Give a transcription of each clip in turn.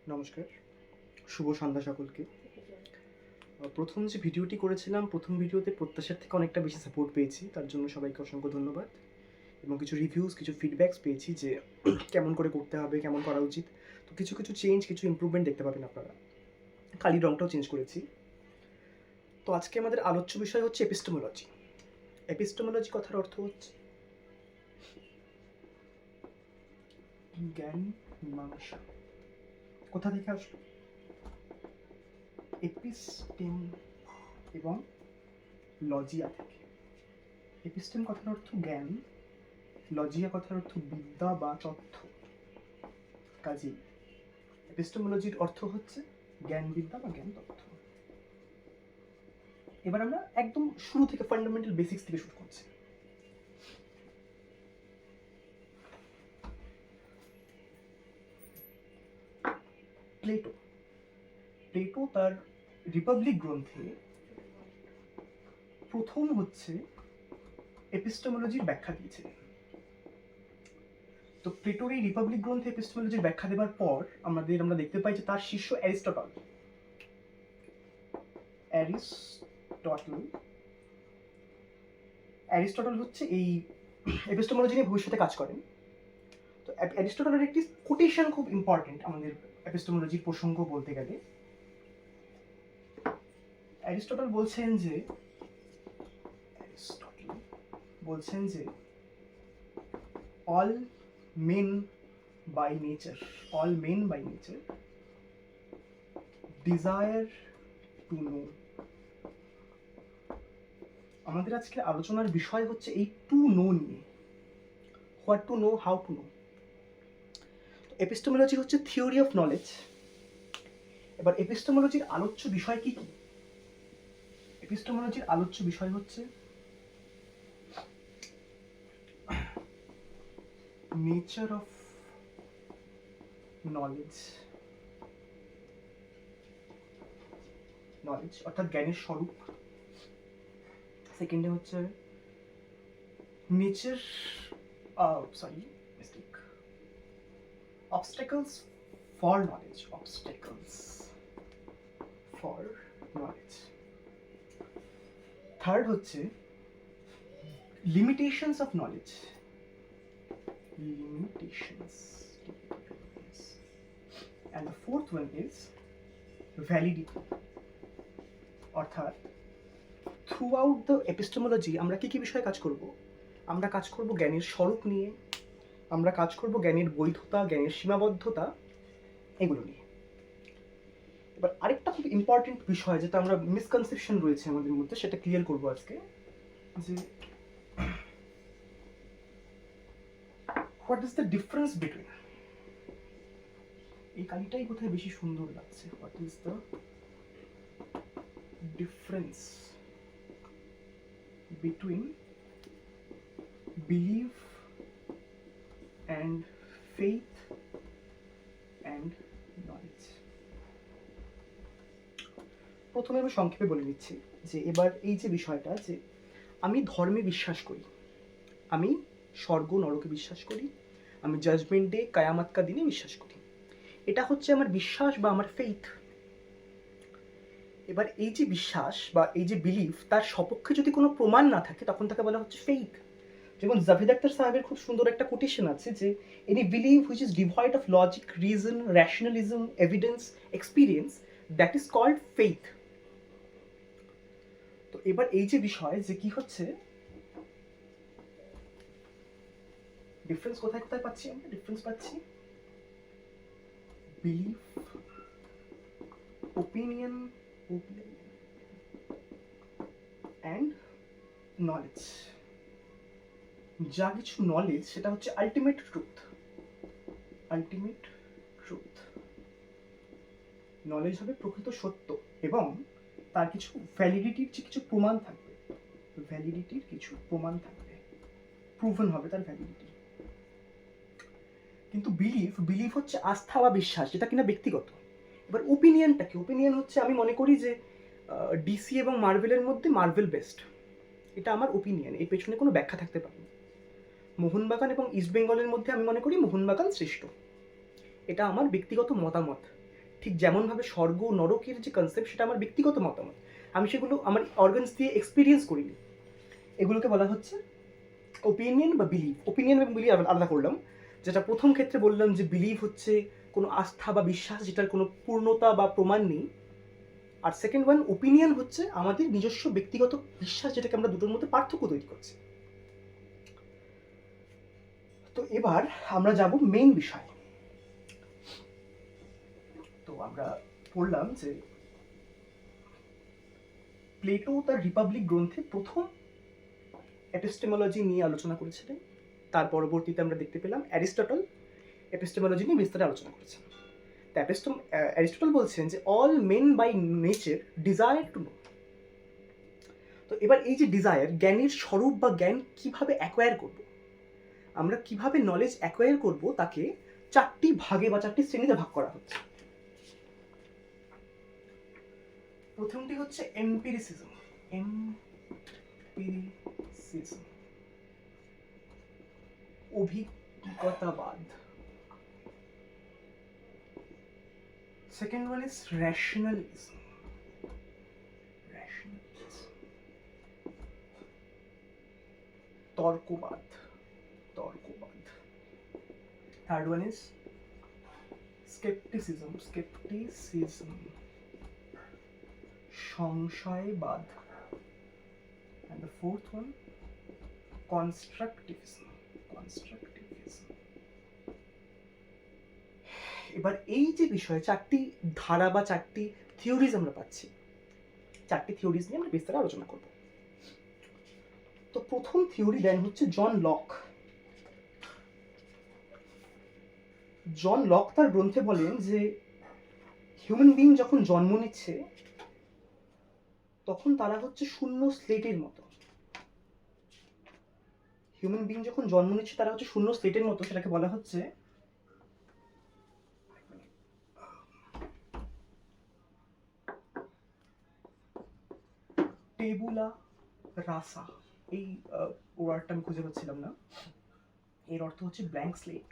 নমস্কার, শুভ সন্ধ্যা সকলকে। প্রথম যে ভিডিওটি করেছিলাম, প্রথম ভিডিওতে প্রত্যাশার থেকে অনেকটা বেশি সাপোর্ট পেয়েছি, তার জন্য সবাইকে অসংখ্য ধন্যবাদ। এবং কিছু রিভিউজ, কিছু ফিডব্যাকস পেয়েছি যে কেমন করে করতে হবে, কেমন করা উচিত। তো কিছু কিছু চেঞ্জ, কিছু ইমপ্রুভমেন্ট দেখতে পাবেন আপনারা। কালির রঙটাও চেঞ্জ করেছি। তো আজকে আমাদের আলোচ্য বিষয় হচ্ছে এপিস্টেমোলজি। এপিস্টেমোলজি কথার অর্থ হচ্ছে জ্ঞান মীমাংসা। কোথা থেকে আসলো? এপিস্টেম এবং লজিয়া থেকে। এপিস্টেম কথার অর্থ জ্ঞান, লজিয়া কথার অর্থ বিদ্যা বা তথ্য। কাজেই এপিস্টেমোলজির অর্থ হচ্ছে জ্ঞান বিদ্যা বা জ্ঞান তথ্য। এবার আমরা একদম শুরু থেকে, ফান্ডামেন্টাল বেসিক্স থেকে শুরু করছি। প্লেটো প্লেটো তার রিপাবলিক গ্রন্থে প্রথম হচ্ছে এপিস্টেমোলজির ব্যাখ্যা দিয়েছিলেন। তো প্লেটোর এই রিপাবলিক গ্রন্থে এপিস্টেমোলজির ব্যাখ্যা দেওয়ার পর আমরা দেখতে পাই যে তার শিষ্য অ্যারিস্টটল হচ্ছে এই এপিস্টেমোলজি নিয়ে ভবিষ্যতে কাজ করেন। তো অ্যারিস্টটলের একটি কোটেশন খুব ইম্পর্টেন্ট আমাদের এপিস্টেমোলজির প্রসঙ্গ বলতে গেলে। অ্যারিস্টটল বলছেন যে all men by nature desire to know। আমাদের আজকের আলোচনার বিষয় হচ্ছে এই টু নো নিয়ে। What to know, how to know. Epistemology হচ্ছে থিওরি অফ নলেজ। এবার এপিস্টেমোলজির আলোচ্য বিষয় কি কি? এপিস্টেমোলজির আলোচ্য বিষয় হচ্ছে নেচার অফ নলেজ অর্থাৎ জ্ঞানের স্বরূপ। সেকেন্ডে হচ্ছে nature obstacles for knowledge third হচ্ছে limitations of knowledge and the fourth one is validity। অর্থাৎ থ্রু আউট দ্য এপিস্টেমোলজি আমরা কি কি বিষয়ে কাজ করব? আমরা কাজ করব জ্ঞানের স্বরূপ নিয়ে, আমরা কাজ করব জ্ঞানের বৈধতা, জ্ঞানের সীমাবদ্ধতা, এগুলো নিয়ে। এবার আরেকটা খুব ইম্পর্টেন্ট বিষয় যেটা আমরা মিসকনসেপশন রয়েছে আমাদের মধ্যে, সেটা ক্লিয়ার করবো আজকে, যে what is the difference between, এই কালিটাই কোথায় বেশি সুন্দর লাগছে, what is the difference between believe and faith and knowledge. প্রথমে আমি সংক্ষেপে বলে নিচ্ছি যে এবার এই যে বিষয়টা, যে আমি ধর্মে বিশ্বাস করি, আমি স্বর্গ নরকে বিশ্বাস করি, আমি জাজমেন্ট ডে, কায়ামাত কা দিনে বিশ্বাস করি, এটা হচ্ছে আমার বিশ্বাস বা আমার ফেইথ। এবার এই যে বিশ্বাস বা এই যে বিলিফ, তার সপক্ষে যদি কোনো প্রমাণ না থাকে তখন তাকে বলা হচ্ছে ফেইথ। যেমন জাভেদ আখতার সাহেবের খুব সুন্দর একটা কোটেশন আছে যে any belief which is devoid of logic, reason, rationalism, evidence, experience, that is called faith. তো এবার এই যে বিষয় যে কি হচ্ছে, ডিফারেন্স কোথায় কোথায় পাচ্ছি আমরা? ডিফারেন্স পাচ্ছি বিলিফ, ওপিনিয়ন অ্যান্ড নলেজ। যা কিছু নলেজ সেটা হচ্ছে আলটিমেট ট্রুথ। নলেজ হবে প্রকৃত সত্য এবং তার কিছু ভ্যালিডিটির কিছু প্রমাণ থাকবে, প্রুভেন হবে তার ভ্যালিডিটি। কিন্তু বিলিফ হচ্ছে আস্থা বা বিশ্বাস, যেটা কিনা ব্যক্তিগত। এবার ওপিনিয়নটা কি? ওপিনিয়ন হচ্ছে আমি মনে করি যে ডিসি এবং মার্ভেলের মধ্যে মার্ভেল বেস্ট, এটা আমার ওপিনিয়ন, এর পেছনে কোনো ব্যাখ্যা থাকতে পারে না। মোহনবাগান এবং ইস্ট বেঙ্গলের মধ্যে আমি মনে করি মোহনবাগান শ্রেষ্ঠ, এটা আমার ব্যক্তিগত মতামত। ঠিক যেমনভাবে স্বর্গ নরকের যে কনসেপ্ট সেটা আমার ব্যক্তিগত মতামত, আমি সেগুলো আমার অর্গানস দিয়ে এক্সপিরিয়েন্স করিনি। এগুলোকে বলা হচ্ছে ওপিনিয়ন বা বিলিভ। ওপিনিয়ন এবং বিলিভ আলাদা করলাম। যেটা প্রথম ক্ষেত্রে বললাম যে বিলিভ হচ্ছে কোনো আস্থা বা বিশ্বাস যেটার কোনো পূর্ণতা বা প্রমাণ নেই, আর সেকেন্ড ওয়ান ওপিনিয়ন হচ্ছে আমাদের নিজস্ব ব্যক্তিগত বিশ্বাস, যেটাকে আমরা দুটোর মধ্যে পার্থক্য তৈরি করছি। তো এবার আমরা যাব মেইন বিষয়। তো আমরা পড়লাম যে প্লেটো তার রিপাবলিক গ্রন্থে প্রথম এপিস্টেমোলজি নিয়ে আলোচনা করেছিলেন। তার পরবর্তীতে আমরা দেখতে পেলাম অ্যারিস্টটল এপিস্টেমোলজি নিয়ে বিস্তারে আলোচনা করেছেন। অ্যারিস্টটল বলছেন যে all men by nature desire to know. তো এবার এই যে ডিজায়ার, জ্ঞানের স্বরূপ বা জ্ঞান কিভাবে অ্যাকোয়ার করব, আমরা কিভাবে নলেজ অ্যাকোয়ার করব, তাকে চারটি ভাগে বা চারটি শ্রেণীতে ভাগ করা হচ্ছে। প্রথমটি হচ্ছে এম্পিরিসিজম। এম্পিরিসিজম অভিজ্ঞতাবাদ। Second one is rationalism. তর্কবাদ। Third one is scepticism. সংশয়বাদ। and the fourth one constructivism. এবার এই যে বিষয়ে চারটি ধারা বা চারটি থিওরিজ আমরা পাচ্ছি, চারটি থিওরিজ নিয়ে আমরা বিস্তারে আলোচনা করব। তো প্রথম থিওরি দেন হচ্ছে জন লক তার গ্রন্থে বলেন যে হিউম্যান বিং যখন জন্ম নিচ্ছে তখন তারা হচ্ছে শূন্য স্লেটের মতো। হিউম্যান বিং যখন জন্ম নিচ্ছে তারা হচ্ছে শূন্য স্লেটের মতো, সেটাকে বলা হচ্ছে টেবুলা রাসা। এই ওয়ার্ডটা আমি খুঁজে পাচ্ছিলাম না, এর অর্থ হচ্ছে ব্ল্যাঙ্ক স্লেট।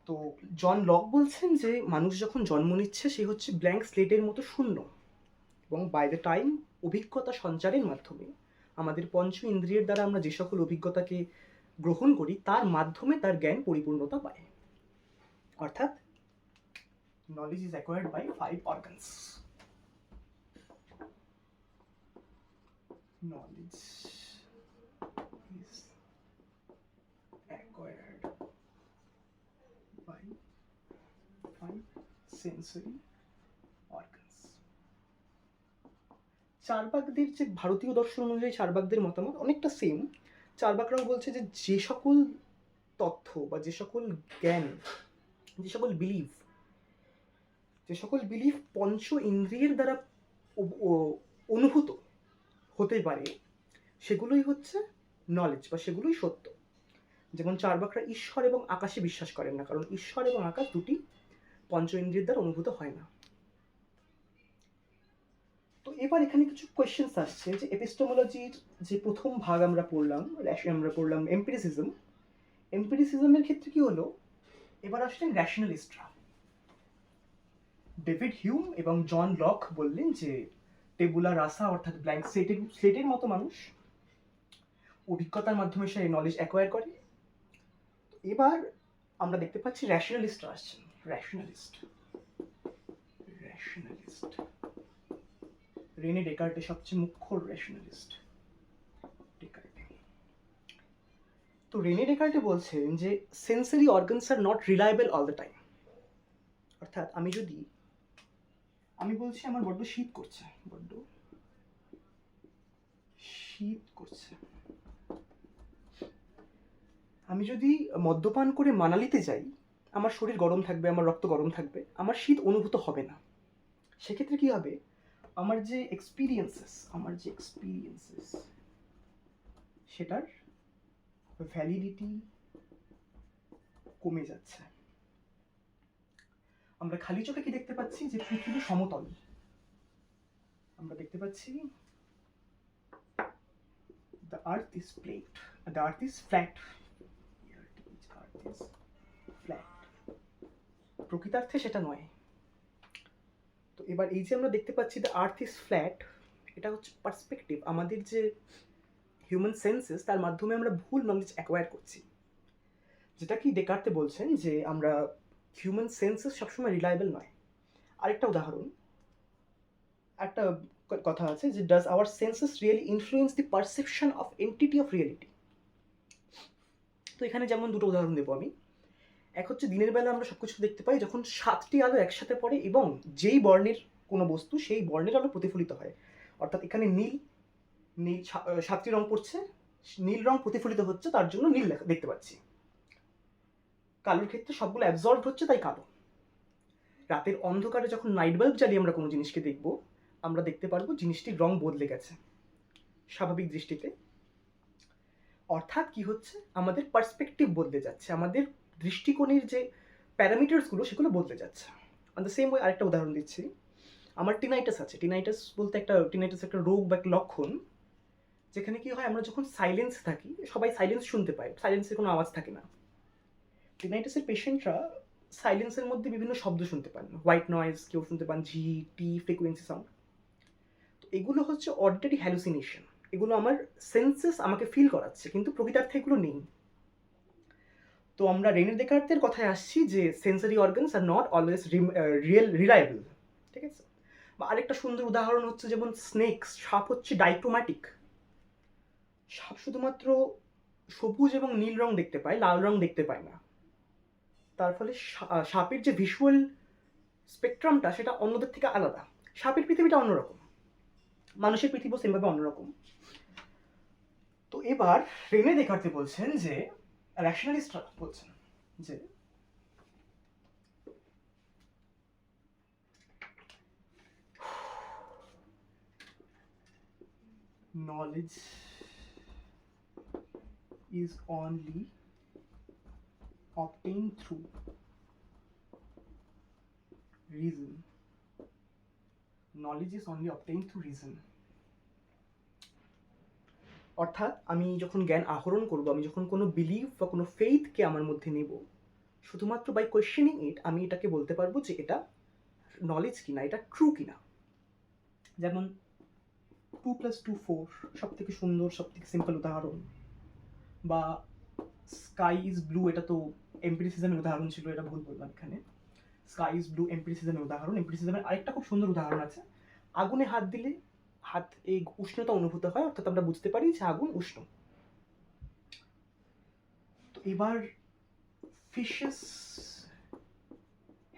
তো জন লক বলছেন যে মানুষ যখন জন্ম নিচ্ছে সে হচ্ছে ব্ল্যাঙ্ক স্লেটের মতো শূন্য, এবং বাই দ্য টাইম অভিজ্ঞতা সঞ্চারের মাধ্যমে আমাদের পঞ্চ ইন্দ্রিয়ের দ্বারা আমরা যে সকল অভিজ্ঞতাকে গ্রহণ করি তার মাধ্যমে তার জ্ঞান পরিপূর্ণতা পায়। অর্থাৎ knowledge is acquired by 5 organs. Knowledge is acquired by 5 sensory organs. চার্বাকদের যে ভারতীয় দর্শন অনুযায়ী চার্বাকদের মতামত অনেকটা সেম। চার্বাকরাও বলছে যে যে সকল তথ্য বা যে সকল জ্ঞান, যে সকল বিলিফ পঞ্চ ইন্দ্রিয়ের দ্বারা অনুভূত হতে পারে সেগুলোই হচ্ছে নলেজ বা সেগুলোই সত্য। যেমন চার্বাকরা ঈশ্বর এবং আকাশে বিশ্বাস করেন না, কারণ ঈশ্বর এবং আকাশ দুটি পঞ্চ ইন্দ্রিয়ের দ্বারা অনুভূত হয় না। তো এবার এখানে কিছু কোয়েশ্চেন্স আসছে যে এপিস্টেমোলজির যে প্রথম ভাগ আমরা পড়লাম এম্পিরিসিজমের ক্ষেত্রে কি হলো, এবার আসলেন র্যাশনালিস্টরা। ডেভিড হিউম এবং জন লক বললেন যে টেবুলা রাসা অর্থাৎ ব্ল্যাঙ্ক স্লেটের মতো মানুষ, অভিজ্ঞতার মাধ্যমে সে নলেজ অ্যাকোয়ার করে। এবার আমরা দেখতে পাচ্ছি র্যাশনালিস্টরা আসছেন। র্যাশনালিস্ট রেনে ডেকার্টে সবচেয়ে মুখ্য র্যাশনালিস্ট ডেকার্টে। তো রেনে ডেকার্টে বলছেন যে sensory organs are not reliable all the time. অর্থাৎ আমি বলছি আমার বড্ড শীত করছে, আমি যদি মদ্যপান করে মানালিতে যাই আমার শরীর গরম থাকবে, আমার রক্ত গরম থাকবে, আমার শীত অনুভূত হবে না। সেক্ষেত্রে কি হবে, আমার যে এক্সপিরিয়েন্সেস সেটার ভ্যালিডিটি কমে যাচ্ছে। আমরা খালি চোখে কি দেখতে পাচ্ছি যে পৃথিবী সমতল, আমরা দেখতে পাচ্ছি the earth is flat. প্রকৃতার্থে সেটা নয়। তো এবার এই যে আমরা দেখতে পাচ্ছি দ্য আর্থ ইজ ফ্ল্যাট, এটা হচ্ছে পার্সপেক্টিভ। আমাদের যে হিউম্যান সেন্সেস, তার মাধ্যমে আমরা ভুল নলেজ অ্যাকোয়ার করছি, যেটা কি ডেকার্তে বলছেন যে আমরা হিউম্যান সেন্সেস সবসময় রিলায়েবল নয়। আরেকটা উদাহরণ, একটা কথা আছে যে does our senses really influence the perception of entity of reality. তো এখানে যেমন দুটো উদাহরণ দেবো আমি। এক হচ্ছে দিনের বেলা আমরা সব কিছু দেখতে পাই যখন 7টি আলো একসাথে পড়ে এবং যেই বর্ণের কোনো বস্তু সেই বর্ণের আলো প্রতিফলিত হয়। অর্থাৎ এখানে নীল নীল 7টি রং পড়ছে, নীল রং প্রতিফলিত হচ্ছে, তার জন্য নীল দেখতে পাচ্ছি। কালোর ক্ষেত্রে সবগুলো অ্যাবজর্ব হচ্ছে, তাই কালো। রাতের অন্ধকারে যখন নাইট বাল্ব জ্বালিয়ে আমরা কোনো জিনিসকে দেখব, আমরা দেখতে পারবো জিনিসটির রং বদলে গেছে স্বাভাবিক দৃষ্টিতে। অর্থাৎ কি হচ্ছে, আমাদের পার্সপেক্টিভ বদলে যাচ্ছে, আমাদের দৃষ্টিকোণের যে প্যারামিটার্সগুলো সেগুলো বদলে যাচ্ছে। অন দ্য সেম ওয়ে আরেকটা উদাহরণ দিচ্ছি। আমার টিনাইটাস আছে। টিনাইটাস বলতে টিনাইটাস একটা রোগ বা একটা লক্ষণ, যেখানে কি হয় আমরা যখন সাইলেন্স থাকি, সবাই সাইলেন্স শুনতে পায়, সাইলেন্সের কোনো আওয়াজ থাকে না। টিনাইটাসের পেশেন্টরা সাইলেন্সের মধ্যে বিভিন্ন শব্দ শুনতে পান, হোয়াইট নয়েজ কেউ শুনতে পান, ঝি টি ফ্রিকোয়েন্সি সাউন্ড। তো এগুলো হচ্ছে অডিটরি হ্যালুসিনেশন, এগুলো আমার সেন্সেস আমাকে ফিল করাচ্ছে, কিন্তু প্রকৃতার্থে এগুলো নেই। তো আমরা রেনে ডেকার্তের কথায় আসছি যে sensory organs are not always reliable, ঠিক আছে। বা আরেকটা সুন্দর উদাহরণ হচ্ছে যেমন স্নেকস, সাপ হচ্ছে ডাইক্রোম্যাটিক। সাপ শুধুমাত্র সবুজ এবং নীল রং দেখতে পায়, লাল রং দেখতে পায় না। তার ফলে সাপের যে ভিজুয়াল স্পেকট্রামটা সেটা অন্যদের থেকে আলাদা। সাপের পৃথিবীটা অন্যরকম, মানুষের পৃথিবীও সেমভাবে অন্যরকম। তো এবার রেনে দেখার্তে বলছেন যে র্যাশনালিস্টরা বলছেন যে knowledge is only obtained through reason. Knowledge is only obtained through reason. অর্থাৎ আমি যখন জ্ঞান আহরণ করব, আমি যখন কোনো বিলিভ বা কোনো ফেইথকে আমার মধ্যে নেব, শুধুমাত্র বাই কোয়েশ্চেনিং ইট আমি এটাকে বলতে পারবো যে এটা নলেজ কিনা, এটা ট্রু কিনা। যেমন 2+2 4 সব থেকে সুন্দর, সব থেকে সিম্পল উদাহরণ। বা স্কাই ইজ ব্লু, এটা তো এম্পিরিসিজমের উদাহরণ ছিল, এটা ভুল বললাম এখানে। স্কাই ইজ ব্লু এম্পিরিসিজমের উদাহরণ। এম্পিরিসিজমের আরেকটা খুব সুন্দর উদাহরণ আছে, আগুনে হাত দিলে এই উষ্ণতা অনুভূত হয়, অর্থাৎ আমরা বুঝতে পারি যে আগুন উষ্ণ। তো এবার ফিশেস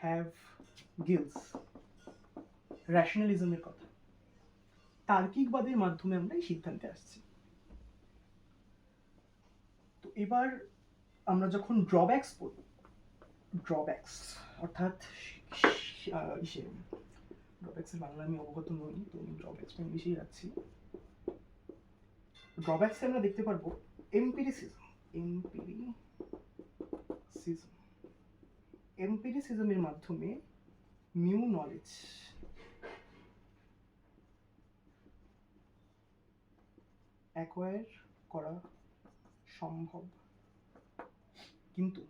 হ্যাভ গিলস, র্যাশনালিজমের কথা, তার্কিকবাদের মাধ্যমে আমরা এই সিদ্ধান্তে আসছি। তো এবার আমরা যখন ড্রব্যাকস পড়ব, ড্রব্যাকস অর্থাৎ ড্রব্যাকসের বাংলা আমি অবগত নই, তো আমি ড্রব্যাকসটা ইংলিশেই রাখছি। ড্রব্যাকসে আমরা দেখতে পারবো এম্পিরিসিজম। এম্পিরিসিজমের মাধ্যমে নিউ নলেজ অ্যাকোয়ার করা সম্ভব, কিন্তু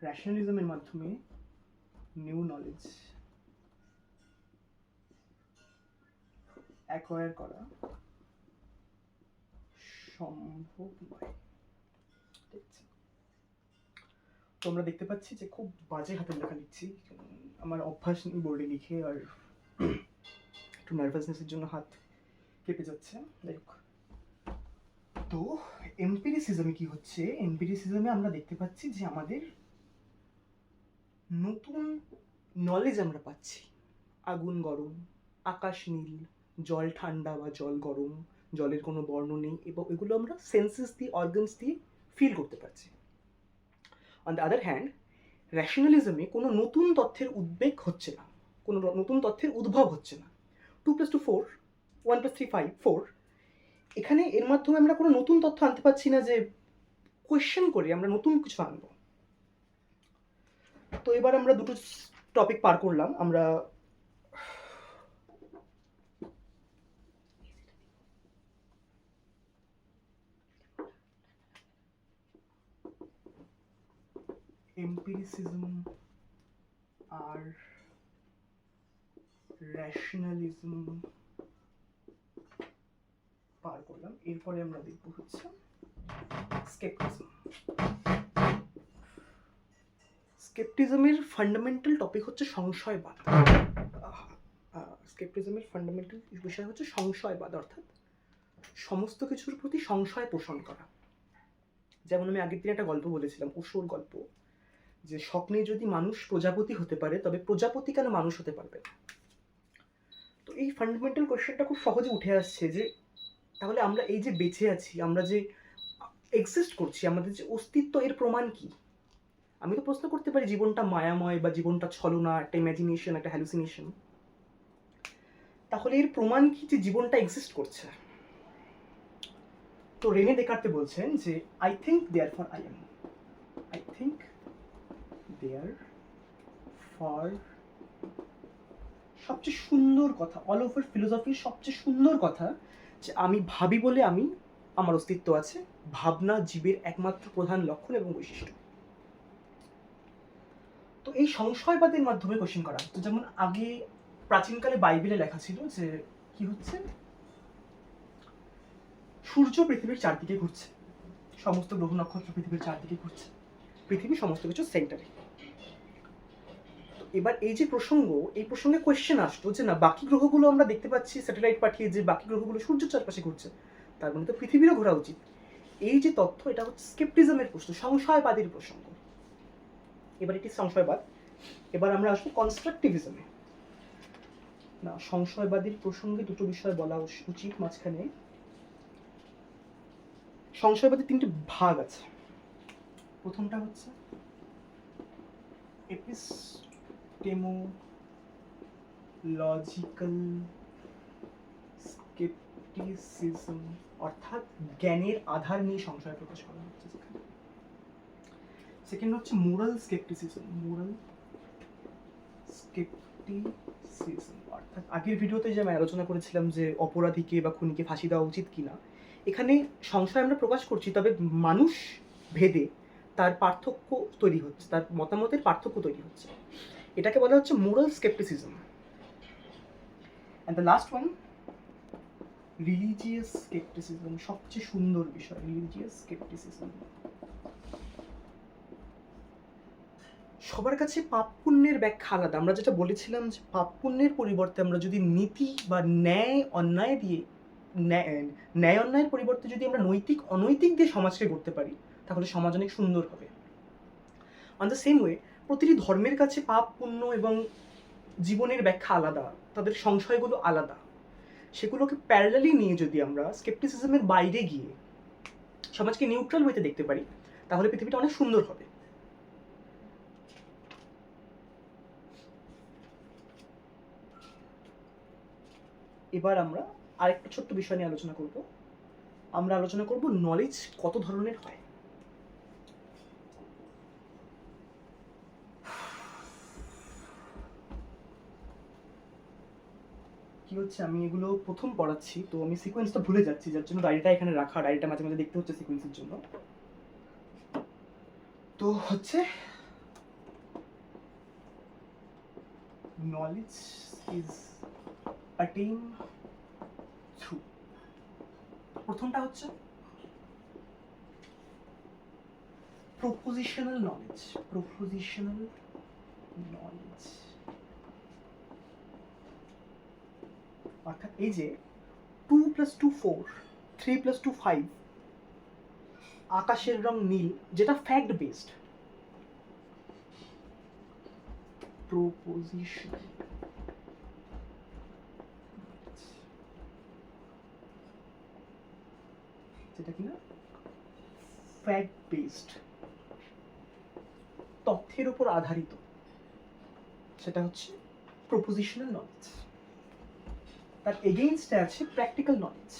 র্যাশনালিজমের মাধ্যমে নিউ নলেজ অ্যাকোয়ার করা সম্ভব নয়। তো আমরা দেখতে পাচ্ছি যে খুব বাজে হাতের লেখা লিখছি, আমার অভ্যাস নেই বোর্ডে লিখে, আর একটু নার্ভাসনেসের জন্য হাত কেঁপে যাচ্ছে। যাই হোক, তো এম্পিরিসিজমে কি হচ্ছে, এম্পিরিসিজমে আমরা দেখতে পাচ্ছি যে আমাদের নতুন নলেজ আমরা পাচ্ছি। আগুন গরম, আকাশ নীল, জল ঠান্ডা বা জল গরম, জলের কোনো বর্ণ নেই, এবং এগুলো আমরা সেন্সেস দিয়ে, অর্গানস দিয়ে ফিল করতে পারছি। অন দ্য আদার হ্যান্ড, র্যাশনালিজমে কোনো নতুন তথ্যের উদ্বেগ হচ্ছে না, কোনো নতুন তথ্যের উদ্ভব হচ্ছে না। 2+2 4, 1+3 5 4, এখানে এর মাধ্যমে আমরা কোনো নতুন তথ্য আনতে পারছি না যে কোয়েশ্চেন করে আমরা নতুন কিছু আনবো। তো এবার আমরা দুটো টপিক পার করলাম। আমরা এম্পিরিসিজম আর রেশনালিজম পার করলাম। এরপরে আমরা দেখব হচ্ছে স্কেপটিজম। স্কেপটিজমের ফান্ডামেন্টাল টপিক হচ্ছে সংশয়বাদ। স্কেপটিজমের ফান্ডামেন্টাল বিষয় হচ্ছে সংশয়বাদ, অর্থাৎ সমস্ত কিছুর প্রতি সংশয় পোষণ করা। যেমন আমি আগের দিন একটা গল্প বলেছিলাম, অসুর গল্প, যে স্বপ্নে যদি মানুষ প্রজাপতি হতে পারে তবে প্রজাপতি কেন মানুষ হতে পারবে। তো এই ফান্ডামেন্টাল কোয়েশ্চেনটা খুব সহজে উঠে আসছে যে তাহলে আমরা এই যে বেঁচে আছি, আমরা যে এক্সিস্ট করছি, আমাদের যে অস্তিত্ব, এর প্রমাণ কি? আমি তো প্রশ্ন করতে পারি জীবনটা মায়াময় বা জীবনটা ছলনা, একটা ইমাজিনেশন, একটা হ্যালুসিনেশন। তাহলে এর প্রমাণ কি যে জীবনটা এক্সিস্ট করছে? তো রেনে দেকার্তে বলছেন যে I think therefore I am, I think therefore, সবচেয়ে সুন্দর কথা, অল ওভার ফিলোসফির সবচেয়ে সুন্দর কথা যে আমি ভাবি বলে আমি, আমার অস্তিত্ব আছে। ভাবনা জীবের একমাত্র প্রধান লক্ষণ এবং বৈশিষ্ট্য। তো এই সংশয়বাদের মাধ্যমে কোশ্চেন করা হতো। যেমন আগে প্রাচীনকালে বাইবেলে লেখা ছিল যে কি হচ্ছে, সূর্য পৃথিবীর চারদিকে ঘুরছে, সমস্ত গ্রহ নক্ষত্র পৃথিবীর চারদিকে ঘুরছে, পৃথিবী সমস্ত কিছু সেন্টারে। তো এবার এই যে প্রসঙ্গ, এই প্রসঙ্গে কোয়েশ্চেন আসতো যে না, বাকি গ্রহগুলো আমরা দেখতে পাচ্ছি স্যাটেলাইট পাঠিয়ে যে বাকি গ্রহগুলো সূর্যের চারপাশে ঘুরছে, তার মানে তো পৃথিবীরও ঘোরা উচিত। এই যে তথ্য, এটা হচ্ছে স্কেপটিজমের প্রশ্ন, সংশয়বাদীর প্রসঙ্গ। এবার এটি সংশয়বাদ। এবার আমরা আসবো কনস্ট্রাকটিভিজমে। না, সংশয়বাদীর প্রসঙ্গে দুটো বিষয় বলা উচিত মাঝখানে। সংশয়বাদের তিনটি ভাগ আছে। প্রথমটা হচ্ছে এপিস্টেমোলজিক্যাল স্কেপটিসিজম, অর্থাৎ জ্ঞানের আধার নিয়ে সংশয় প্রকাশ করা হচ্ছে যেখানে। সেকেন্ড হচ্ছে মোরাল স্কেপটিসিজম, মোরাল স্কেপটিসিজম অর্থাৎ আগের ভিডিওতে যে আমি আলোচনা করেছিলাম যে অপরাধীকে বা খুনিকে ফাঁসি দেওয়া উচিত কিনা, এখানে সংশয় আমরা প্রকাশ করছি, তবে মানুষ ভেদে তার পার্থক্য তৈরি হচ্ছে, তার মতামতের পার্থক্য তৈরি হচ্ছে। এটাকে বলা হচ্ছে moral scepticism. And the last one, religious scepticism, সবচেয়ে সুন্দর বিষয়, রিলিজিয়াস স্কেপটিসিজম। সবার কাছে পাপ পুণ্যের ব্যাখ্যা আলাদা। আমরা যেটা বলেছিলাম যে পাপ পুণ্যের পরিবর্তে আমরা যদি নীতি বা ন্যায় অন্যায় দিয়ে, ন্যায় অন্যায়ের পরিবর্তে যদি আমরা নৈতিক অনৈতিক দিয়ে সমাজকে গড়তে পারি, তাহলে সমাজ অনেক সুন্দর হবে। অন দ্য সেম ওয়ে, প্রতিটি ধর্মের কাছে পাপ পুণ্য এবং জীবনের ব্যাখ্যা আলাদা, তাদের সংশয়গুলো আলাদা। সেগুলোকে প্যারালালি নিয়ে যদি আমরা স্কেপটিসিজমের বাইরে গিয়ে সমাজকে নিউট্রাল ওয়েতে দেখতে পারি, তাহলে পৃথিবীটা অনেক সুন্দর হবে। এবার আমরা আরেকটা ছোট্ট বিষয় নিয়ে আলোচনা করব। আমরা আলোচনা করব নলেজ কত ধরনের হয়। কি হচ্ছে, আমি এগুলো প্রথম পড়াচ্ছি, তো আমি সিকোয়েন্সটা ভুলে যাচ্ছি, যার জন্য ডায়েরিটা এখানে রাখা, ডায়েরিটা মাঝে মাঝে দেখতে হচ্ছে সিকোয়েন্সের জন্য। তো হচ্ছে নলেজ ইজ অ্যাটেইন থ্রু, প্রথমটা হচ্ছে প্রপোজিশনাল নলেজ। প্রপোজিশনাল নলেজ অর্থাৎ এই যে 2 + 2 4, 3 + 2 5, আকাশের রং নীল, যেটা ফ্যাক্ট বেসড। প্রপোজিশন যেটা কিনা ফ্যাক্ট বেসড, তথ্যের উপর আধারিত, সেটা হচ্ছে প্রপোজিশনাল নলেজ। তার এগেইনস্টে আছে প্র্যাকটিক্যাল নলেজ।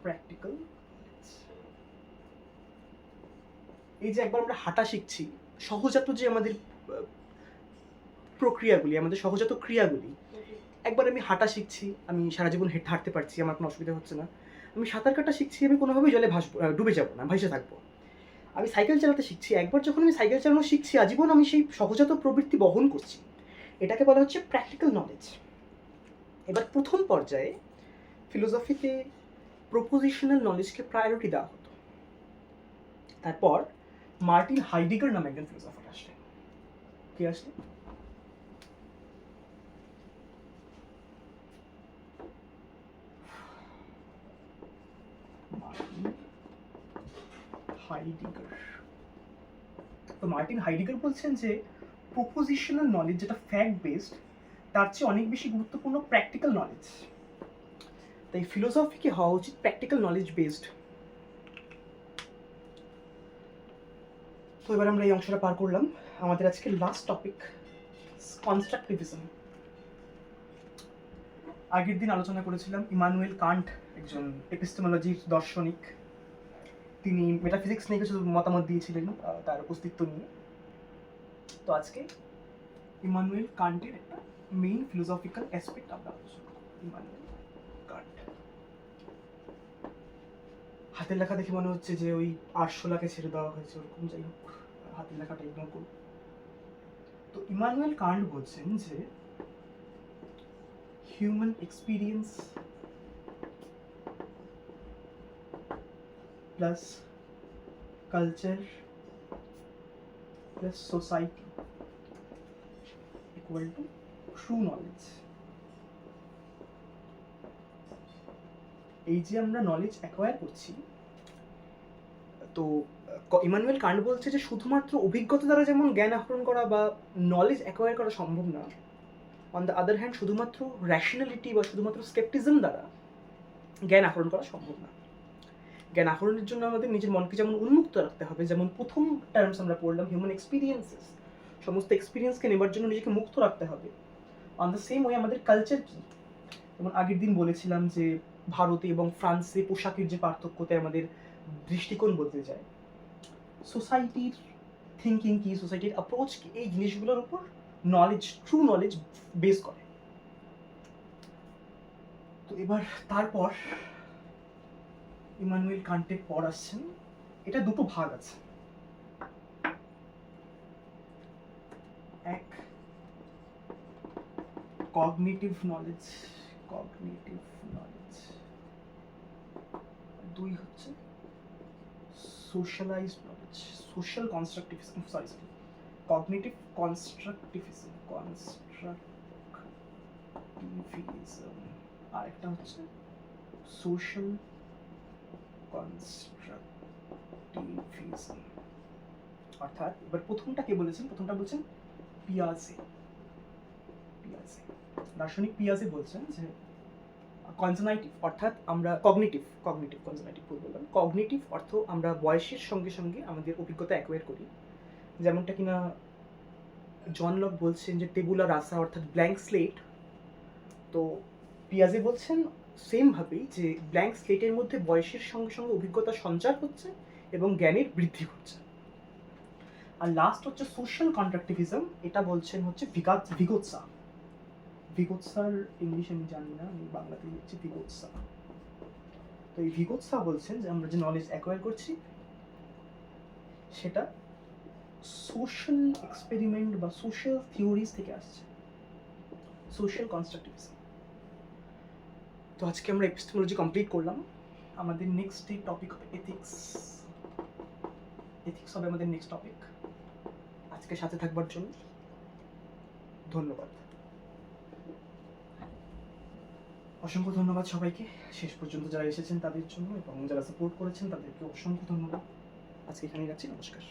প্র্যাকটিক্যাল নলেজ, এই যে একবার আমরা হাঁটা শিখছি, সহজাত যে আমাদের প্রক্রিয়াগুলি, আমাদের সহজাত ক্রিয়াগুলি, একবার আমি হাঁটা শিখছি, আমি সারা জীবন হাঁটতে পারছি, আমার কোনো অসুবিধা হচ্ছে না। আমি সাঁতার কাটা শিখছি, আমি কোনোভাবেই জলে ভাসবো, ডুবে যাবো না, ভাসে থাকবো। আমি সাইকেল চালাতে শিখছি, একবার যখন আমি সাইকেল চালানো শিখছি আজীবন আমি সেই সহজাত প্রবৃত্তি বহন করছি। এটাকে বলা হচ্ছে প্র্যাকটিক্যাল নলেজ। এবার প্রথম পর্যায়ে ফিলোসফিতে প্রপোজিশনাল নলেজকে প্রায়োরিটি দেওয়া হতো। তারপর মার্টিন হাইডিগার নামে একজন ফিলোসফার আসলেন। কে আসলেন? হাইডিগার। তো মার্টিন হাইডিগার বলছেন যে প্রপোজিশনাল নলেজ যেটা ফ্যাক্ট বেসড তার চেয়ে অনেক বেশি গুরুত্বপূর্ণ প্র্যাকটিক্যাল নলেজ। তাই ফিলোসফিকে হওয়া উচিত প্র্যাকটিক্যাল নলেজ বেসড। তো এবার আমরা এই অংশটা পার করলাম। আমাদের আজকে লাস্ট টপিক কনস্ট্রাকটিভিজম। আগের দিন আলোচনা করেছিলাম ইমানুয়েল কান্ট, একজন এপিস্টেমোলজির দার্শনিক। তিনি মেটাফিজিক্স নিয়ে কিছু মতামত দিয়েছিলেন তার অস্তিত্ব নিয়ে। তো আজকে ইমানুয়েল কান্টের একটা মেইন ফিলোসফিক্যাল অ্যাসপেক্ট আমরা আলোচনা করব। Immanuel Kant. হাতের লেখা দেখে মনে হচ্ছে যে ওই আরশোলাকে ছেড়ে দেওয়া হয়েছে, ওরকম। যাই হোক, হাতের লেখাটা ইগনোর করব। তো ইমানুয়েল কান্ট বলছেন যে human experience plus culture plus society equal to true knowledge. এই যে আমরা নলেজ অ্যাকোয়ার করছি, তো ইমানুয়েল কান্ট বলছে যে শুধুমাত্র অভিজ্ঞতা দ্বারা যেমন জ্ঞান আহরণ করা বা নলেজ অ্যাকোয়ার করা সম্ভব না, অন দ্য আদার হ্যান্ড শুধুমাত্র র্যাশনালিটি বা শুধুমাত্র স্কেপটিজম দ্বারা জ্ঞান আহরণ করা সম্ভব না। জ্ঞান আহরণের জন্য আমাদের নিজের মনকে যেমন উন্মুক্ত রাখতে হবে, যেমন প্রথম টার্মস আমরা পড়লাম হিউম্যান এক্সপিরিয়েন্সেস, সমস্ত এক্সপিরিয়েন্সকে নেবার জন্য নিজেকে মুক্ত রাখতে হবে। অন দ্য সেম ওয়ে আমাদের কালচার কি, যেমন আগের দিন বলেছিলাম যে ভারতে এবং ফ্রান্সে পোশাকের যে পার্থক্যতে আমাদের দৃষ্টিকোণ বদলে যায়। সোসাইটির থিঙ্কিং কি, সোসাইটির অ্যাপ্রোচ কি, এই জিনিসগুলোর উপর নলেজ, ট্রু নলেজ বেস করে। তো এবার তারপর ইমানুয়েল কান্টের পর আসছেন, এটা দুটো ভাগ আছে। এক কগনিটিভ নলেজ, দুই হচ্ছে socialised knowledge, social constructivism. Cognitive constructivism, আর একটা হচ্ছে সোশ্যাল কনস্ট্রাকটিভিজম। অর্থাৎ এবার প্রথমটা কে বলেছেন? প্রথমটা বলছেন পিয়াজে। দার্শনিক পিয়াজে বলছেন যে কনজেনাইটিভ অর্থাৎ আমরা কগনিটিভ বললাম। কগনিটিভ অর্থ আমরা বয়সের সঙ্গে সঙ্গে আমাদের অভিজ্ঞতা অ্যাকোয়ার করি, যেমনটা কিনা জন লক বলছেন যে টেবুলা রাসা অর্থাৎ ব্ল্যাঙ্ক স্লেট। তো পিয়াজে বলছেন সেমভাবেই যে ব্ল্যাঙ্ক স্লেটের মধ্যে বয়সের সঙ্গে সঙ্গে অভিজ্ঞতা সঞ্চার হচ্ছে এবং জ্ঞানের বৃদ্ধি হচ্ছে। আর লাস্ট হচ্ছে সোশ্যাল কন্ট্রাকটিভিজম, এটা বলছেন হচ্ছে ভিগোৎসা। ভিগোৎসার ইংলিশ আমি জানি না, আমি বাংলাতে লিখছি ভিগোৎসা। তো এই ভিগোৎসা বলছেন যে আমরা যে নলেজ অ্যাকোয়ার করছি সেটা সোশ্যাল এক্সপেরিমেন্ট বা সোশ্যাল থিওরিজ থেকে আসছে, সোশ্যাল কনস্ট্রাকটিভিজম। তো আজকে আমরা এপিস্টেমোলজি কমপ্লিট করলাম। আমাদের নেক্সট টপিক হবে এথিক্স। এথিক্স হবে আমাদের নেক্সট টপিক। আজকে সাথে থাকবার জন্য ধন্যবাদ। অসংখ্য ধন্যবাদ সবাইকে, শেষ পর্যন্ত যারা এসেছেন তাদের জন্য, এবং যারা সাপোর্ট করেছেন তাদেরকে অসংখ্য ধন্যবাদ। আজকে এখানেই রাখছি, নমস্কার।